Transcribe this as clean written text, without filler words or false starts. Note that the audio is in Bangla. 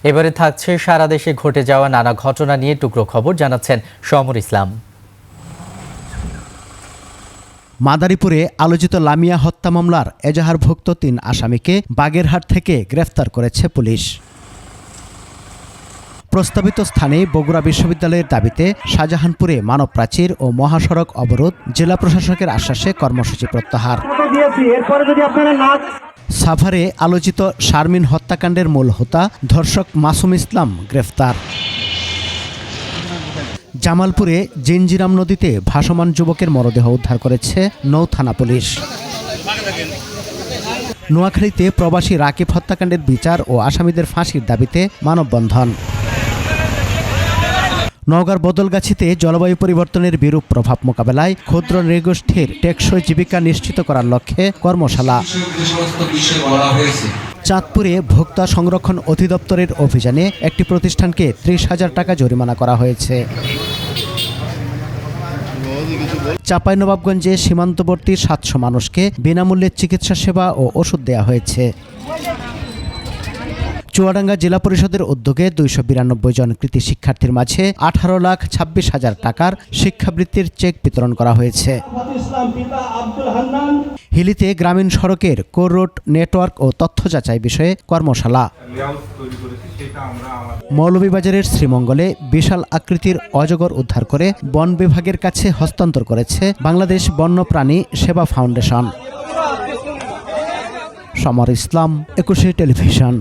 এবারে থাকছে সারা দেশে ঘটে যাওয়া নানা ঘটনা নিয়ে টুকরো খবর, জানাচ্ছেন সমর ইসলাম। মাদারীপুরে আলোচিত লামিয়া হত্যা মামলার এজাহারভুক্ত ৩ আসামিকে বাগেরহাট থেকে গ্রেফতার করেছে পুলিশ। প্রস্তাবিত স্থানে বগুড়া বিশ্ববিদ্যালয়ের দাবিতে শাহজাহানপুরে মানব প্রাচীর ও মহাসড়ক অবরোধ, জেলা প্রশাসকের আশ্বাসে কর্মসূচি প্রত্যাহার। সাভারে আলোচিত শারমিন হত্যাকাণ্ডের মূল হোতা ধর্ষক মাসুম ইসলাম গ্রেফতার। জামালপুরে জিঞ্জিরাম নদীতে ভাসমান যুবকের মরদেহ উদ্ধার করেছে নৌ থানা পুলিশ। নোয়াখালীতে প্রবাসী রাকিব হত্যাকাণ্ডের বিচার ও আসামিদের ফাঁসির দাবিতে মানববন্ধন। নওগাঁর বদলগাছিতে জলবায়ু পরিবর্তনের বিরূপ প্রভাব মোকাবেলায় ক্ষুদ্র নৃগোষ্ঠীর টেকসই জীবিকা নিশ্চিত করার লক্ষ্যে কর্মশালা। চাঁদপুরে ভোক্তা সংরক্ষণ অধিদপ্তরের অভিযানে একটি প্রতিষ্ঠানকে ৩০,০০০ টাকা জরিমানা করা হয়েছে। চাঁপাইনবাবগঞ্জে সীমান্তবর্তী ৭০০ মানুষকে বিনামূল্যে চিকিৎসা সেবা ও ওষুধ দেওয়া হয়েছে। চুয়াডাঙ্গা জেলা পরিষদের উদ্যোগে ২৯২ জন কৃতি শিক্ষার্থীর মাঝে ১৮,২৬,০০০ টাকার শিক্ষাবৃত্তির চেক বিতরণ করা হয়েছে। হিলিতে গ্রামীণ সড়কের কোর রোড নেটওয়ার্ক ও তথ্য যাচাই বিষয়ে কর্মশালা। মৌলভীবাজারের শ্রীমঙ্গলে বিশাল আকৃতির অজগর উদ্ধার করে বন বিভাগের কাছে হস্তান্তর করেছে বাংলাদেশ বন্যপ্রাণী সেবা ফাউন্ডেশন। সমর ইসলাম, ২১ টেলিভিশন।